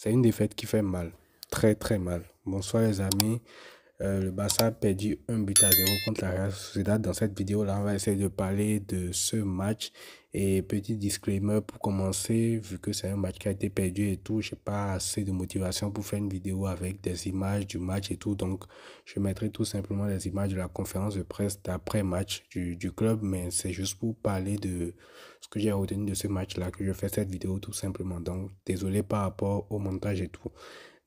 C'est une défaite qui fait mal, très très mal. Bonsoir les amis. Le Barça a perdu 1 but à 0 contre la Real Sociedad. Dans cette vidéo-là, on va essayer de parler de ce match. Et petit disclaimer pour commencer, vu que c'est un match qui a été perdu et tout, j'ai pas assez de motivation pour faire une vidéo avec des images du match et tout. Donc, je mettrai tout simplement les images de la conférence de presse d'après-match du club. Mais c'est juste pour parler de ce que j'ai retenu de ce match-là que je fais cette vidéo tout simplement. Donc, désolé par rapport au montage et tout.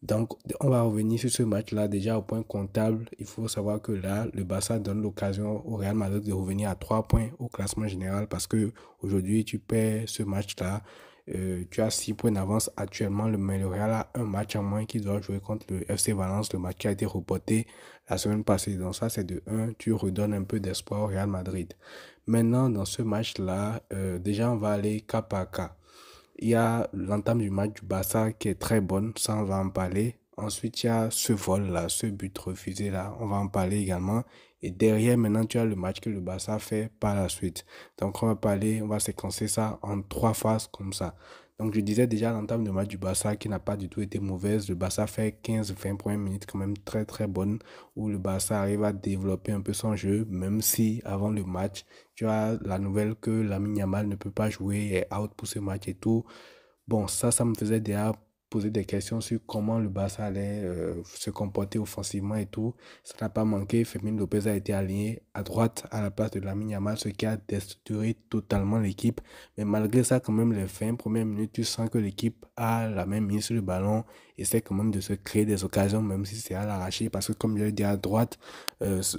Donc, on va revenir sur ce match-là. Déjà, au point comptable, il faut savoir que là, le Barça donne l'occasion au Real Madrid de revenir à 3 points au classement général parce que aujourd'hui, tu perds ce match-là. Tu as 6 points d'avance actuellement, mais le Real a un match en moins qui doit jouer contre le FC Valence, le match qui a été reporté la semaine passée. Donc ça, c'est de un, tu redonnes un peu d'espoir au Real Madrid. Maintenant, dans ce match-là, déjà, on va aller cas par cas. Il y a l'entame du match du Barça qui est très bonne, ça on va en parler. Ensuite, il y a ce vol-là, ce but refusé là, on va en parler également. Et derrière, maintenant, tu as le match que le Barça fait par la suite. Donc, on va parler, on va séquencer ça en 3 phases comme ça. Donc, je disais déjà l'entame du match du Barça qui n'a pas du tout été mauvaise. Le Barça fait 15-20 premières minutes quand même très très bonnes où le Barça arrive à développer un peu son jeu, même si avant le match, tu as la nouvelle que Lamine Yamal ne peut pas jouer, et est out pour ce match et tout. Bon, ça me faisait déjà poser des questions sur comment le Barça allait se comporter offensivement et tout. Ça n'a pas manqué. Fermín Lopez a été aligné à droite à la place de Lamine Yamal, ce qui a déstructuré totalement l'équipe. Mais malgré ça, quand même, les 20 premières minutes, tu sens que l'équipe a la même mise sur le ballon, essaie quand même de se créer des occasions, même si c'est à l'arracher. Parce que, comme je l'ai dit à droite,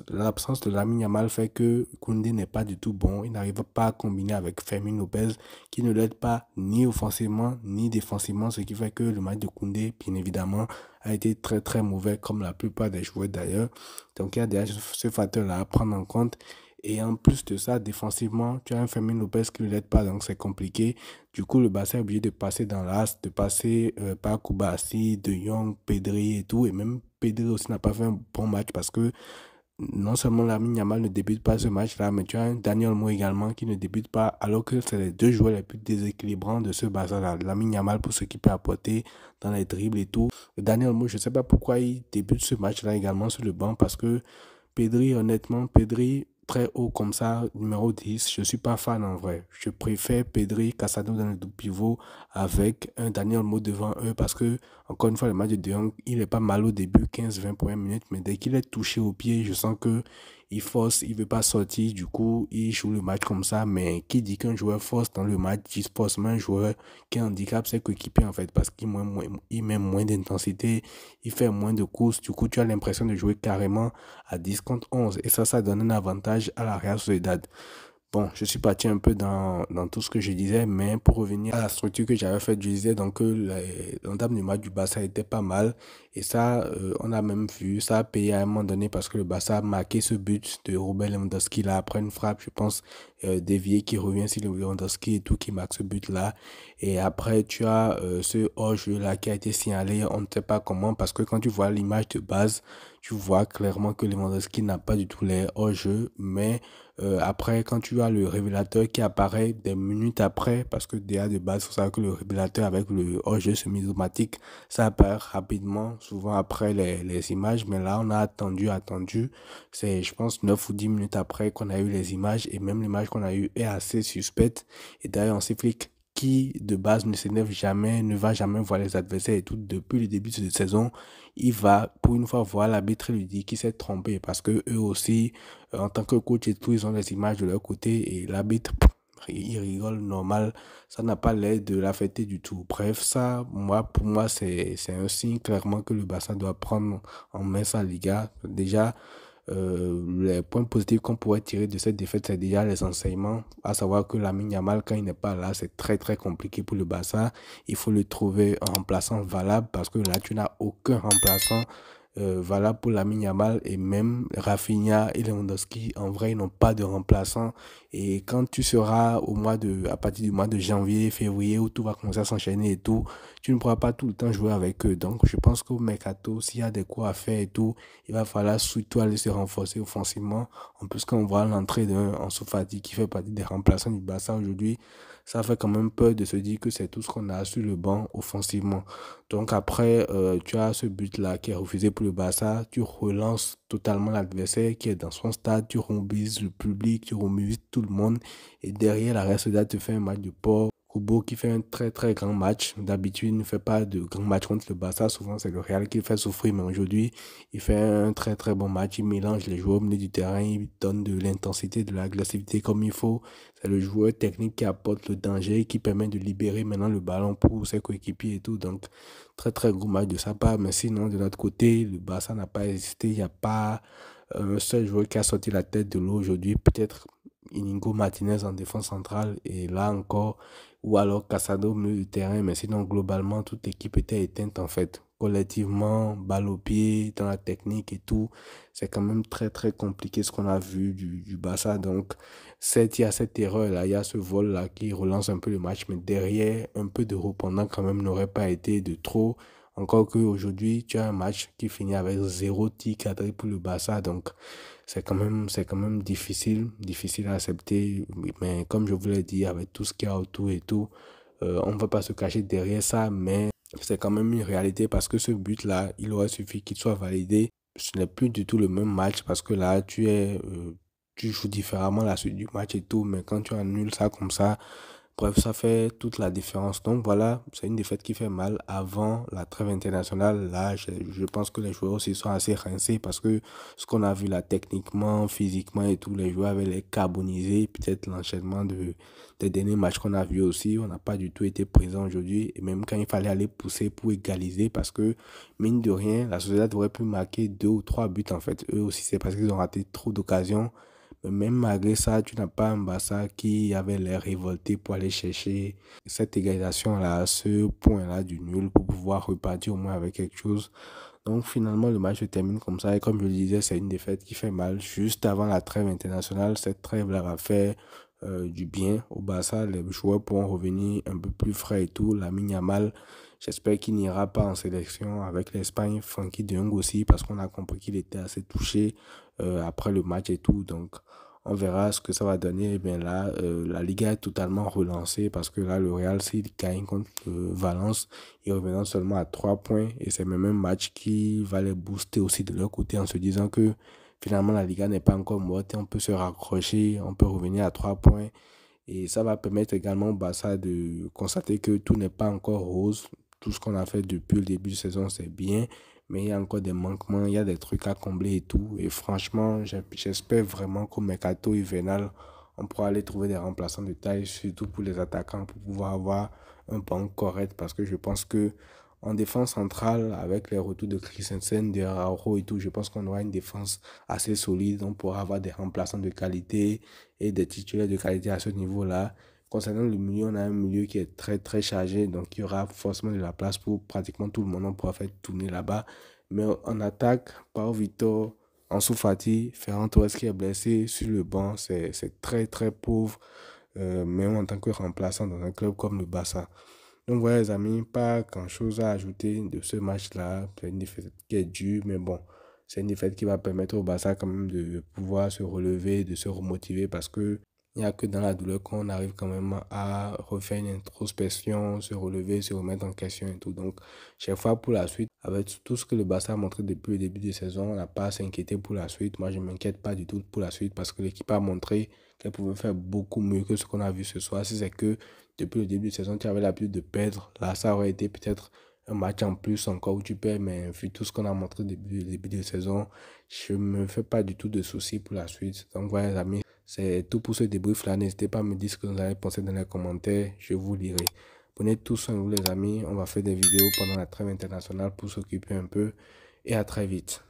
l'absence de Lamine Yamal fait que Koundé n'est pas du tout bon. Il n'arrive pas à combiner avec Fermín Lopez, qui ne l'aide pas ni offensivement ni défensivement, ce qui fait que le match de Koundé, bien évidemment, a été très très mauvais, comme la plupart des joueurs d'ailleurs. Donc il y a déjà ce facteur-là à prendre en compte. Et en plus de ça, défensivement, tu as un Fermín Lopez qui ne l'aide pas, donc c'est compliqué. Du coup, le Barça est obligé de passer dans l'as, de passer par Koubassi, De Jong, Pedri et tout. Et même Pedri aussi n'a pas fait un bon match parce que non seulement Lamine Yamal ne débute pas ce match-là, mais tu as un Daniel Mo également qui ne débute pas, alors que c'est les deux joueurs les plus déséquilibrants de ce Barça-là. Lamine Yamal pour ce qu'il peut apporter dans les dribbles et tout. Daniel Mo, je ne sais pas pourquoi il débute ce match-là également sur le banc, parce que Pedri, honnêtement, Pedri, très haut comme ça, numéro 10, je ne suis pas fan en vrai. Je préfère Pedri, Casado dans le double pivot avec un Daniel Mo devant eux parce que, encore une fois, le match de De Jong, il n'est pas mal au début, 15-20 premières minutes, mais dès qu'il est touché au pied, je sens que il force, il veut pas sortir, du coup, il joue le match comme ça, mais qui dit qu'un joueur force dans le match, dit forcément un joueur qui est handicap, c'est coéquipier en fait, parce il met moins d'intensité, il fait moins de courses, du coup, tu as l'impression de jouer carrément à 10 contre 11, et ça donne un avantage à la Real Sociedad. Bon, je suis parti un peu dans tout ce que je disais, mais pour revenir à la structure que j'avais faite, je disais donc que l'entame du match du Barça était pas mal. Et ça, on a même vu, ça a payé à un moment donné parce que le Barça a marqué ce but de Robert Lewandowski là, après une frappe, je pense, déviée qui revient sur Lewandowski et tout, qui marque ce but là. Et après, tu as ce hors-jeu là qui a été signalé, on ne sait pas comment, parce que quand tu vois l'image de base, tu vois clairement que Lewandowski n'a pas du tout les hors-jeu, mais après, quand tu as le révélateur qui apparaît des minutes après, parce que déjà de base, il faut savoir que le révélateur avec le hors-jeu semi-automatique, ça apparaît rapidement, souvent après les images, mais là, on a attendu. C'est, je pense, 9 ou 10 minutes après qu'on a eu les images, et même l'image qu'on a eue est assez suspecte. Et d'ailleurs, on s'explique qui de base ne s'énerve jamais, ne va jamais voir les adversaires et tout. Depuis le début de cette saison, il va pour une fois voir l'arbitre et lui dire qu'il s'est trompé parce que eux aussi, en tant que coach et tout, ils ont les images de leur côté et l'arbitre, il rigole normal. Ça n'a pas l'air de l'affecter du tout. Bref, ça, pour moi, c'est un signe clairement que le Barça doit prendre en main sa Liga. Déjà, les points positifs qu'on pourrait tirer de cette défaite, c'est déjà les enseignements, à savoir que Lamine Yamal, quand il n'est pas là, c'est très très compliqué pour le Barça. Il faut lui trouver un remplaçant valable parce que là, tu n'as aucun remplaçant valable pour Lamine Yamal et même Rafinha et Lewandowski. En vrai, ils n'ont pas de remplaçant. Et quand tu seras à partir du mois de janvier, février, où tout va commencer à s'enchaîner et tout, tu ne pourras pas tout le temps jouer avec eux. Donc, je pense qu'au mercato, s'il y a des coups à faire et tout, il va falloir surtout aller se renforcer offensivement. En plus, quand on voit l'entrée d'un Ansu Fati qui fait partie des remplaçants du Barça aujourd'hui, ça fait quand même peur de se dire que c'est tout ce qu'on a sur le banc offensivement. Donc après, tu as ce but-là qui est refusé pour le Barça, tu relances totalement l'adversaire qui est dans son stade, tu mobilises le public, tu mobilises tout le monde et derrière la Real Sociedad te fait un match de porc. Kubo qui fait un très très grand match. D'habitude, il ne fait pas de grand match contre le Barça. Souvent, c'est le Real qui le fait souffrir. Mais aujourd'hui, il fait un très très bon match. Il mélange les joueurs au milieu du terrain. Il donne de l'intensité, de l'agressivité comme il faut. C'est le joueur technique qui apporte le danger, qui permet de libérer maintenant le ballon pour ses coéquipiers et tout. Donc, très très gros match de sa part. Mais sinon, de l'autre côté, le Barça n'a pas hésité. Il n'y a pas un seul joueur qui a sorti la tête de l'eau aujourd'hui. Peut-être Inigo Martinez en défense centrale. Et là encore, ou alors Casado au milieu du terrain. Mais sinon, globalement, toute l'équipe était éteinte en fait. Collectivement, balle au pied, dans la technique et tout. C'est quand même très très compliqué ce qu'on a vu du Barça. Donc, certes, il y a cette erreur-là, il y a ce vol-là qui relance un peu le match, mais derrière, un peu de répondant quand même n'aurait pas été de trop. Encore qu'aujourd'hui, tu as un match qui finit avec 0 tir cadré pour le Barça, donc c'est quand même difficile à accepter. Mais comme je vous l'ai dit, avec tout ce qu'il y a autour et tout, on ne va pas se cacher derrière ça, mais c'est quand même une réalité parce que ce but-là, il aurait suffi qu'il soit validé. Ce n'est plus du tout le même match parce que là, tu joues différemment la suite du match et tout, mais quand tu annules ça comme ça, bref, ça fait toute la différence. Donc voilà, c'est une défaite qui fait mal avant la trêve internationale. Là, je pense que les joueurs aussi sont assez rincés parce que ce qu'on a vu là, techniquement, physiquement et tout, les joueurs avaient les carbonisés. Peut-être l'enchaînement des derniers matchs qu'on a vu aussi, on n'a pas du tout été présent aujourd'hui. Et même quand il fallait aller pousser pour égaliser parce que, mine de rien, la Sociedad aurait pu marquer 2 ou 3 buts en fait. Eux aussi, c'est parce qu'ils ont raté trop d'occasions. Mais même malgré ça, tu n'as pas un Barça qui avait l'air révolté pour aller chercher cette égalisation-là, ce point-là du nul pour pouvoir repartir au moins avec quelque chose. Donc finalement, le match se termine comme ça. Et comme je le disais, c'est une défaite qui fait mal. Juste avant la trêve internationale, cette trêve-là a fait du bien au Barça. Les joueurs pourront revenir un peu plus frais et tout. Lamine Yamal, j'espère qu'il n'ira pas en sélection avec l'Espagne. Frenkie de Jong aussi, parce qu'on a compris qu'il était assez touché après le match et tout. Donc, on verra ce que ça va donner. Et bien là, la Liga est totalement relancée parce que là, le Real, s'il gagne contre Valence, il reviendra seulement à 3 points. Et c'est même un match qui va les booster aussi de leur côté en se disant que finalement, la Liga n'est pas encore morte et on peut se raccrocher, on peut revenir à 3 points. Et ça va permettre également au Barça de constater que tout n'est pas encore rose. Tout ce qu'on a fait depuis le début de saison, c'est bien. Mais il y a encore des manquements, il y a des trucs à combler et tout. Et franchement, j'espère vraiment qu'au mercato hivernal, on pourra aller trouver des remplaçants de taille, surtout pour les attaquants, pour pouvoir avoir un banc correct. Parce que je pense que en défense centrale, avec les retours de Christensen, de Araujo et tout, je pense qu'on aura une défense assez solide. On pourra avoir des remplaçants de qualité et des titulaires de qualité à ce niveau-là. Concernant le milieu, on a un milieu qui est très très chargé, donc il y aura forcément de la place pour pratiquement tout le monde. On pourra faire tourner là-bas. Mais en attaque, Pau Vitor, Ansu Fati, Ferran Torres qui est blessé sur le banc, c'est très très pauvre, même en tant que remplaçant dans un club comme le Barça. Donc voilà les amis, pas grand-chose à ajouter de ce match-là. C'est une défaite qui est dure, mais bon, c'est une défaite qui va permettre au Barça quand même de pouvoir se relever, de se remotiver parce que il n'y a que dans la douleur qu'on arrive quand même à refaire une introspection, se relever, se remettre en question et tout. Donc, chaque fois pour la suite, avec tout ce que le Barça a montré depuis le début de saison, on n'a pas à s'inquiéter pour la suite. Moi, je ne m'inquiète pas du tout pour la suite parce que l'équipe a montré qu'elle pouvait faire beaucoup mieux que ce qu'on a vu ce soir. Si c'est que depuis le début de saison, tu avais l'habitude de perdre, là, ça aurait été peut-être un match en plus encore où tu perds, mais vu tout ce qu'on a montré depuis le début de saison, je ne me fais pas du tout de soucis pour la suite. Donc voilà les amis, c'est tout pour ce débrief-là. N'hésitez pas à me dire ce que vous avez pensé dans les commentaires, je vous lirai. Prenez tout soin de vous les amis, on va faire des vidéos pendant la trêve internationale pour s'occuper un peu et à très vite.